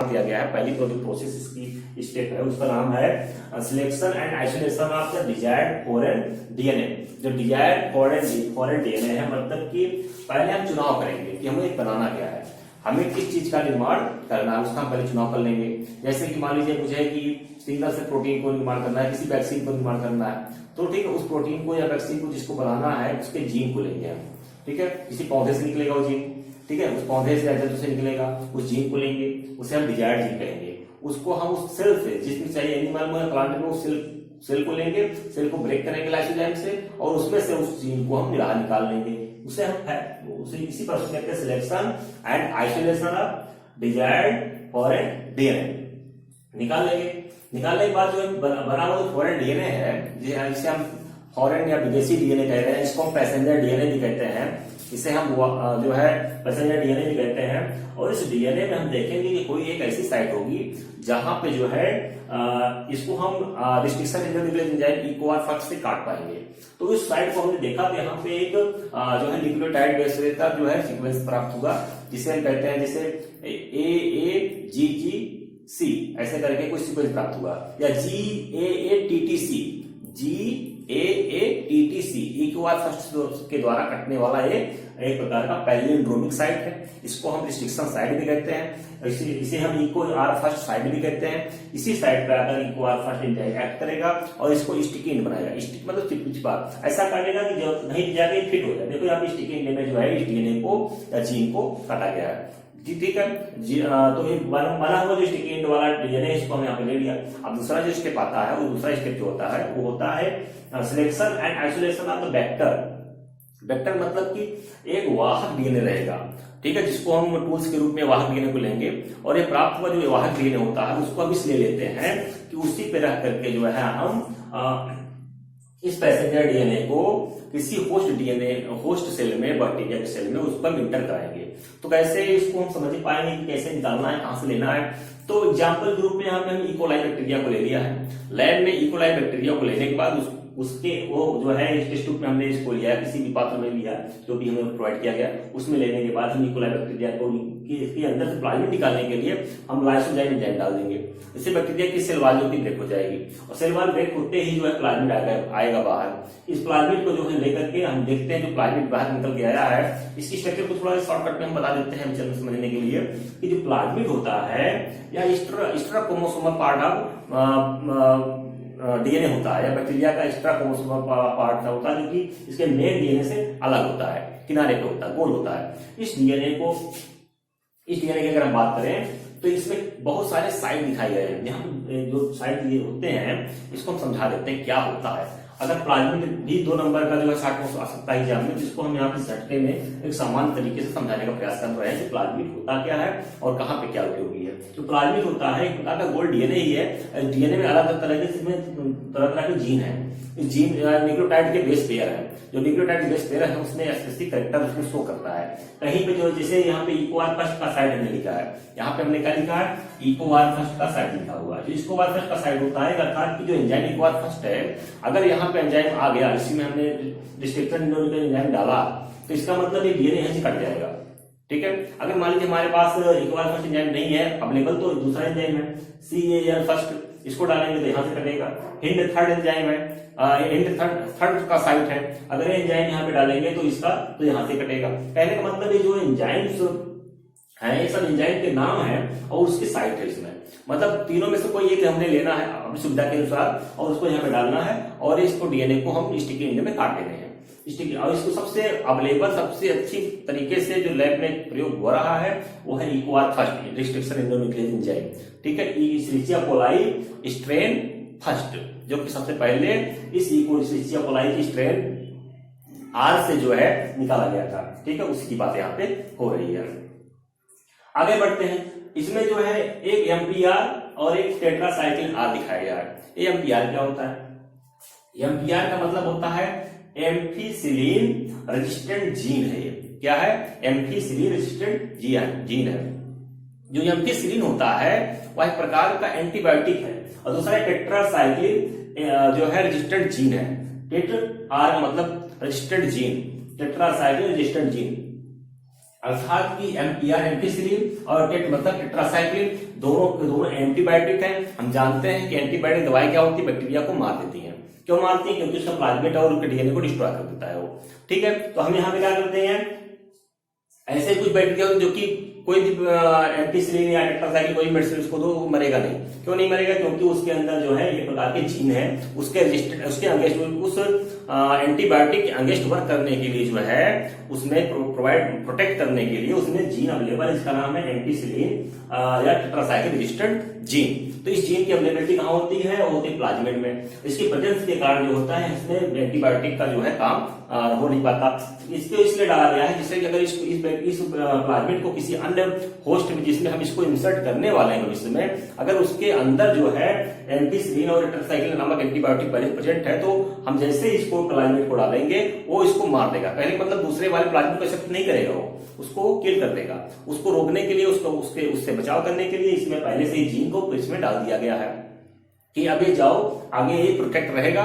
दिया गया है। पहली जो प्रोसेस इसकी स्टेप है उसका नाम है selection and isolation of the desired foreign DNA. जो डिजायर्ड फॉरेन डीएनए है, मतलब कि पहले हम चुनाव करेंगे कि हमें बनाना क्या है, हमें किस चीज का निर्माण करना है, उसका हम पहले चुनाव कर लेंगे। जैसे कि मान लीजिए मुझे कि सिंगल से प्रोटीन को निर्माण करना है, किसी वैक्सीन को निर्माण करना है, तो ठीक है, उस प्रोटीन को या वैक्सीन को जिसको बनाना है उसके जीन को लेंगे हम, ठीक है, किसी पौधे से निकलेगा वो जीन, ठीक है, उस पौधे से या जंतु से निकलेगा, उस जीन को लेंगे, उसे हम डिजायर्ड जीन कहेंगे। उसको हम उस सेल से जिसमें चाहिए एनिमल में प्लांट में उस सेल को लेंगे, सेल को ब्रेक करेंगे लाइसोजाइम से और उसमें से उस जीन को हम निकाल लेंगे। उसे हम उसे इसी पर कहते हैं selection and isolation of desired foreign DNA. निकालने के बाद जो बना हुआ फॉरेन डीएनए है, जिसे हम फॉरेन या विदेशी डीएनए कहते हैं, इसको हम पैसेंजर डीएनए भी कहते हैं, इसे हम जो है पैसेंजर डीएनए भी कहते हैं। और इस डीएनए में हम देखेंगे कि कोई एक ऐसी साइट होगी जहां पे जो है इसको हम रिस्ट्रिक्शन एंजाइम EcoR फर्स्ट से काट पाएंगे। तो इस साइट को हमने देखा कि यहाँ पे एक जो है न्यूक्लियोटाइड बेस का जो है सीक्वेंस प्राप्त हुआ, जिसे हम कहते हैं जैसे AAGGC ऐसे करके कोई सीक्वेंस प्राप्त हुआ, या GAATTC EcoR फर्स्ट के द्वारा कटने वाला एक प्रकार का पैलिंड्रोमिक साइट है। इसको हम रिस्ट्रिक्शन साइट भी कहते हैं, इसे हम EcoR फर्स्ट साइट भी कहते हैं। इसी साइट पर अगर EcoR फर्स्ट एंजाइम एक्ट करेगा और इसको स्टिकी एंड बनाएगा, स्टिक मतलब चिपचिपा ऐसा काटेगा कि जो नहीं जाके फिट हो जाए। देखो यहाँ पे स्टिकी एंड में जो है इस डीएनए को या जीन को काटा गया है जी, ठीक है जी। तो ये बना हुआ जो स्टिकी एंड वाला डीएनए इसको हम यहाँ पे ले लिया। अब दूसरा जो स्टेप आता है, वो दूसरा स्टेप जो होता है वो होता है selection and isolation of the vector. Vector मतलब कि एक वाहक डीएनए रहेगा, ठीक है, जिसको हम टूल्स के रूप में वाहक डीएनए को लेंगे। और ये प्राप्त हुआ जो वाहक डीएनए होता है उसको हम इसलिए लेते हैं कि उसी पे रह करके जो है हम इस पैसेंजर डीएनए को किसी होस्ट सेल में, बैक्टीरिया के सेल में उस पर इंटर कराएंगे। तो कैसे इसको हम समझ पाएंगे कि कैसे निकालना है, कहां से लेना है। तो एग्जाम्पल के रूप में यहाँ पे हम इकोलाई बैक्टीरिया को ले लिया है। लैब में इकोलाई बैक्टीरिया को लेने के बाद उसके वो जो है टेस्ट ट्यूब में हमने इसको लिया, किसी भी पात्र में लिया जो भी हमें प्रोवाइड किया गया, उसमें लेने के बाद हम इकोलाई बैक्टीरिया को इसके अंदर से प्लाज्मिड निकालने के लिए हम लाइसोजाइम एंजाइम डाल देंगे। इससे बैक्टीरिया की सेल वॉल जो ब्रेक हो जाएगी और सेल वॉल ब्रेक होते ही जो है प्लाज्मिड आएगा बाहर। इस प्लाज्मिड को जो है लेकर के हम देखते हैं जो प्लाज्मिड बाहर निकल के आया है, इसकी स्ट्रक्चर को थोड़ा शॉर्टकट में हम बता देते हैं चल समझने के लिए कि जो प्लाज्मिड होता है या extra chromosomal part of DNA होता है, या बैक्टीरिया का एक्स्ट्रा क्रोमोसोमल पार्ट होता है जो कि इसके मेन डीएनए से अलग होता है, किनारे पे होता है, गोल होता है। इस डीएनए की अगर हम बात करें तो इसमें बहुत सारे साइट दिखाए गए हैं। यहाँ जो साइट ये होते हैं इसको हम समझा देते हैं क्या होता है। अगर प्लाज्मिड भी 2 नंबर का जो है 60 आ सकता है एग्जाम में, जिसको हम यहाँ पे झटके में एक सामान्य तरीके से समझाने का प्रयास कर रहे हैं कि प्लाज्मिड होता क्या है और कहाँ पे क्या उपयोगी है। तो प्लाज्मिड होता है एक प्रकार का गोल्ड डीएनए ही है। डीएनए में अलग अलग तरह के जीन है। इस जीन न्यूक्लियोटाइड के बेस पेयर है, जो न्यूक्लियोटाइड बेस पेयर है उसमें स्पेसिफिक कैरेक्टर उसमें शो करता है। कहीं पे जो जैसे यहाँ पे EcoR फर्स्ट का साइड हमने लिखा है, यहाँ पे हमने क्या लिखा है EcoR फर्स्ट का साइड लिखा हुआ है। जो EcoR फर्स्ट का साइड होता है अर्थात कि जो एंजाइम EcoR फर्स्ट है, अगर यहाँ पे एंजाइम आ गया, इसी में हमने रिस्ट्रिक्शन एंजाइम डाला तो इसका मतलब ये डीएनए यहीं से कट जाएगा, ठीक है। अगर मान लीजिए हमारे पास EcoR फर्स्ट एंजाइम नहीं है अवेलेबल, तो दूसरा एंजाइम है CAL फर्स्ट, इसको डालेंगे तो यहाँ से कटेगा। हिंड थर्ड एंजाइम है, हिंड थर्ड का साइट है, अगर एंजाइम यहाँ पे डालेंगे तो इसका तो यहाँ से कटेगा। कहने का मतलब ये जो एंजाइम्स है ये सब एंजाइम के नाम है और उसकी साइट है इसमें, मतलब तीनों में से कोई एक हमने लेना है अपनी सुविधा के अनुसार और उसको यहाँ पे डालना है और इसको डीएनए को हम स्टिकी एंड में काट देने हैं। और इसको सबसे अवेलेबल सबसे अच्छी तरीके से जो लैब में प्रयोग हो रहा है वो है EcoR first restriction endonuclease enzyme, ठीक है, इश्चेरिचिया कोलाई स्ट्रेन फर्स्ट, जो कि सबसे पहले इस इश्चेरिचिया कोलाई की स्ट्रेन R से जो है निकाला गया था, ठीक है, उसकी बात यहाँ पे हो रही है। आगे बढ़ते हैं। इसमें जो है एक MPR और एक टेट्रासाइक्लिन R दिखाया गया है। MPR क्या होता है? MPR का मतलब होता है एम्फीसिलिन रेजिस्टेंट जीन है। ये क्या है? एम्फीसिलिन रेजिस्टेंट जीन है। जो एम्फीसिलिन होता है वह एक प्रकार का एंटीबायोटिक है और दूसरा टेट्रासाइक्लिन जो है रेजिस्टेंट जीन है। टेट्रा R मतलब resistant gene, tetracycline resistant gene, अर्थात कि MPR एम्फीसिलिन और टेट मतलब टेट्रासाइक्लिन दोनों एंटीबायोटिक हैं। हम जानते हैं कि एंटीबायोटिक दवाई क्या होती है, बैक्टीरिया को मार देती है। क्यों मारती है? क्योंकि उसका प्लाज्मिड और उसके डीएनए को डिस्ट्रॉय कर देता है वो। ठीक है, तो हम यहाँ पे क्या करते हैं, ऐसे कुछ बैक्टीरिया होते जो कि कोई भी एंटीसिलिन या टेट्रासाइक्लिन कोई मेडिसिन उसको दो मरेगा नहीं। क्यों नहीं मरेगा? क्योंकि उसके अंदर जो है ये प्रकार के जीन है, उसके अगेंस्ट उस एंटीबायोटिक के अगेंस्ट वर्क करने के लिए जो है उसमें प्रोटेक्ट करने के लिए उसमें जीन अवेलेबल, इसका नाम है एंटीसिलिन या टेट्रासाइक्लिन रेजिस्टेंट जीन। तो इस जीन की अवेलेबिलिटी कहाँ होती है? वो होती है प्लाज्मिड में। इसकी प्रेजेंस के कारण जो होता है इसमें एंटीबायोटिक का जो है काम हो नहीं पाता। इसको इसलिए डाला गया है जिससे कि अगर इस प्लाज्मिड को किसी अन्य होस्ट में जिसमें हम इसको इंसर्ट करने वाले हैं भविष्य में, अगर उसके अंदर जो है एंटीसिलिन और टेट्रासाइक्लिन नामक एंटीबायोटिक पहले प्रेजेंट है, तो हम जैसे इसको प्लाज्मिड को डालेंगे वो इसको मार देगा। पहले मतलब दूसरे वाले प्लाज्मिड को एक्सेप्ट नहीं करेगा, वो उसको किल कर देगा। उसको रोकने के लिए, उससे बचाव करने के लिए इसमें पहले से ही जीन को इसमें डाल दिया गया है कि अब ये जाओ आगे ये प्रोटेक्ट रहेगा,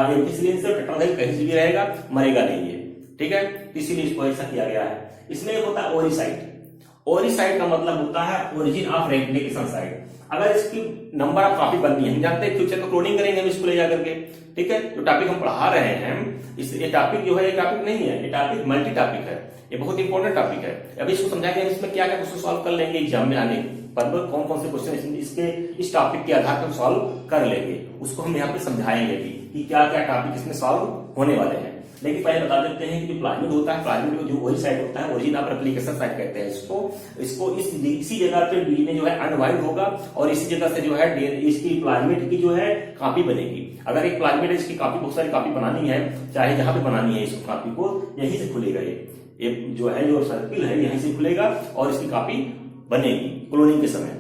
एंटीसिलिन से टेट्रासाइक्लिन कहीं से भी रहेगा, मरेगा नहीं ये। ठीक है, इसीलिए इसको ऐसा किया गया है। इसमें एक होता है ओरिसाइट। ओरिसाइट का मतलब होता है ओरिजिन ऑफ रेप्लिकेशन साइट। अगर इसकी नंबर ऑफ कॉपी बननी है, हम जानते हैं फ्यूचर में क्लोनिंग करेंगे हम इसको ले जाकर के। ठीक है, जो टॉपिक हम पढ़ा रहे हैं ये टॉपिक जो है ये टॉपिक नहीं है, ये टॉपिक मल्टी टॉपिक है, ये बहुत इंपॉर्टेंट टॉपिक है। अभी इसको समझाएंगे इसमें क्या क्या क्वेश्चन सॉल्व कर लेंगे एग्जाम में आने पर, कौन कौन से क्वेश्चन इसके इस टॉपिक के आधार पर सॉल्व कर लेंगे, उसको हम यहाँ पे समझाएंगे भी कि क्या क्या टॉपिक इसमें सॉल्व होने वाले हैं। लेकिन पहले बता देते हैं कि जो प्लाज्मिड होता है, प्लाज्मिड जो ओरिसाइट होता है, ओरिजिन ऑफ रेप्लिकेशन साइट कहते हैं इसको इसी जगह पे डीएनए जो है अनवाइंड होगा और इसी जगह से जो है इसकी प्लाज्मिड की जो है कॉपी बनेगी। अगर एक प्लाज्मिड है इसकी कॉपी, बहुत सारी कॉपी बनानी है, चाहे जहां पे बनानी है इस कॉपी को, यहीं से खुलेगा ये जो है जो सर्किल है यहीं से खुलेगा और इसकी कॉपी बनेगी क्लोनिंग के समय,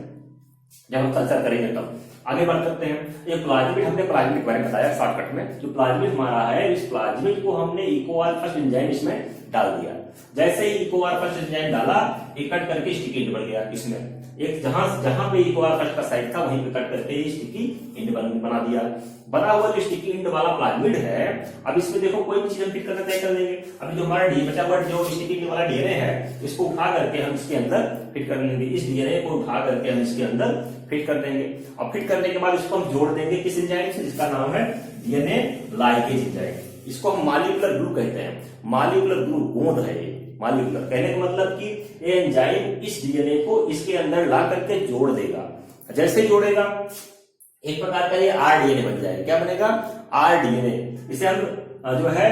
जब हम कल्चर करेंगे तब। आगे बात करते हैं, ये प्लाज्मिड, हमने प्लाज्मिड के बारे में बताया शॉर्टकट में। जो प्लाज्मिड हमारा है, इस प्लाज्मिड को हमने इकोआर फर्स्ट एंजाइम इसमें डाल दिया। जैसे ही इकोआर फर्स्ट एंजाइम डाला, एक कट करके स्टिकी एंड बन गया। इसमें एक जहां पे इकोआर फर्स्ट का साइड था वहीं पे कट करके स्टिकी एंड बना दिया। बना हुआ जो स्टिकी एंड वाला प्लाज्मिड है, अब इसमें देखो कोई भी चीज हम फिट करना तय कर देंगे। अभी जो हमारा बचा हुआ जो स्टिकी एंड वाला डीएनए है, इसको उठा करके हम इसके अंदर फिट कर देंगे। इस डीएनए को उठा करके हम इसके अंदर फिट कर देंगे और फिट करने के बाद इसको हम जोड़ देंगे किस एंजाइम से, जिसका नाम है डीएनए लाइगेज एंजाइम। इसको हम मॉलिक्यूलर ग्लू कहते हैं। मॉलिक्यूलर ग्लू गोंद है ये। मॉलिक्यूलर कहने का मतलब कि ये एंजाइम इस डीएनए को इसके अंदर ला करके जोड़ देगा। जैसे ही जोड़ेगा एक प्रकार का ये आरडीएनए बन जाएगा। क्या बनेगा? आरडीएनए। इसे हम जो है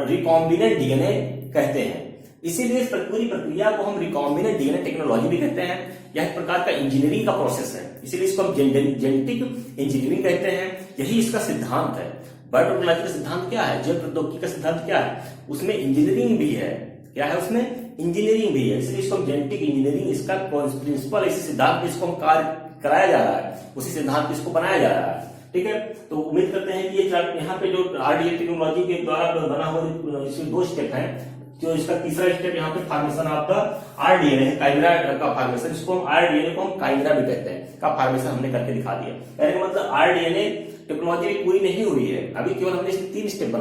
रिकॉम्बिनेंट डीएनए कहते हैं। इसीलिए इस पूरी प्रक्रिया को हम रिकॉम्बिनेंट डीएनए टेक्नोलॉजी भी कहते हैं। यह एक प्रकार का इंजीनियरिंग का प्रोसेस है, इसीलिए इसको हम जेनेटिक इंजीनियरिंग कहते हैं। यही इसका सिद्धांत है। बायोटेक्नोलॉजी का सिद्धांत क्या है? जैव प्रौद्योगिकी का सिद्धांत क्या है? उसमें इंजीनियरिंग भी है। क्या है उसमें? इंजीनियरिंग भी है। इसलिए इसको हम जेनेटिक इंजीनियरिंग, इसका प्रिंसिपल, इसी सिद्धांत पे इसको हम कार्य कराया जा रहा है, उसी सिद्धांत पे इसको बनाया जा रहा है। ठीक है, तो उम्मीद करते हैं कि ये यहाँ पे जो आरडीए टेक्नोलॉजी के द्वारा बना हुआ इसमें 2 स्टेप है। जो इसका तीसरा स्टेप यहाँ पे फॉर्मेशन ऑफ द आरडीएनए है, काइमेरा का फॉर्मेशन। इसको हम आरडीएनए को हम काइमेरा भी कहते हैं, का फॉर्मेशन हमने करके दिखा दिया। कहने का मतलब आरडीएनए टेक्नोलॉजी पूरी नहीं हुई है, अभी केवल हमने इसके 3 स्टेप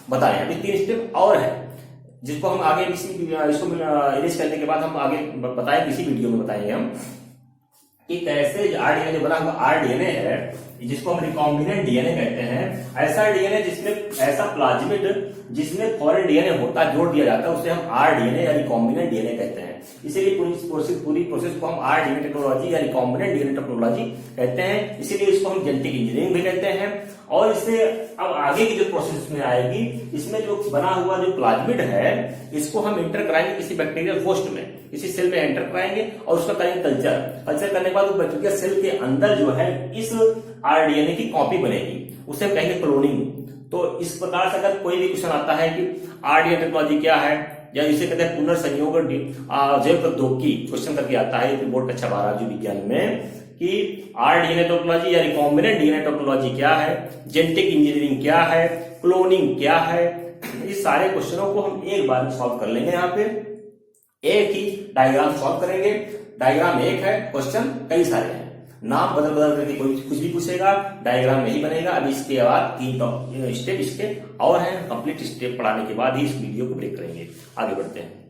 बताए हैं। अभी 3 स्टेप और है, जिसको हम आगे इसको इरेज करने के बाद हम आगे बताएंगे, इसी वीडियो में बताएंगे हम कि कैसे आरडीएनए जो बना हुआ आरडीएनए है, जिसको हम रिकॉम्बिनेंट डीएनए कहते हैं। ऐसा डीएनए जिसमें ऐसा प्लाज्मिड जिसमें फॉरेन डीएनए होता है, जोड़ दिया जाता है, उसे हम आरडीएनए या रिकॉम्बिनेंट डीएनए कहते हैं। इसीलिए पूरी प्रोसेस को हम आरडीएनए टेक्नोलॉजी या रिकॉम्बिनेंट डीएनए टेक्नोलॉजी कहते हैं। इसीलिए इसको हम जेनेटिक इंजीनियरिंग भी कहते हैं। और इससे अब आगे की जो प्रोसेस में आएगी, इसमें जो बना हुआ जो प्लाज्मिड है, इसको हम एंटर कराएंगे किसी बैक्टीरियल होस्ट में, किसी सेल में एंटर कराएंगे और उसका करेंगे कल्चर करने के बाद वो बैक्टीरियल सेल के अंदर जो है इस आरडीएनए की कॉपी बनेगी, उसे हम कहेंगे क्लोनिंग। तो इस प्रकार से अगर कोई भी क्वेश्चन आता है कि आरडीएनए टेक्नोलॉजी क्या है, या इसे कहते हैं पुनर्संयोग जैव प्रौद्योगिकी, क्वेश्चन करके आता है बोर्ड कक्षा 12 जीव विज्ञान में कि आरडीएनए टेक्नोलॉजी या रिकॉम्बिनेंट डीएनए टेक्नोलॉजी क्या है, जेनेटिक इंजीनियरिंग क्या है, क्लोनिंग क्या है। इस सारे क्वेश्चनों को हम एक बार में सॉल्व कर लेंगे। यहाँ पे एक ही डायग्राम सॉल्व करेंगे। डायग्राम एक है, क्वेश्चन कई सारे हैं, नाम बदल करके कोई कुछ भी पूछेगा, डायग्राम नहीं बनेगा। अभी इसके बाद 3 स्टेप इसके और हैं। कंप्लीट स्टेप पढ़ाने के बाद ही इस वीडियो को ब्रेक करेंगे। आगे बढ़ते हैं।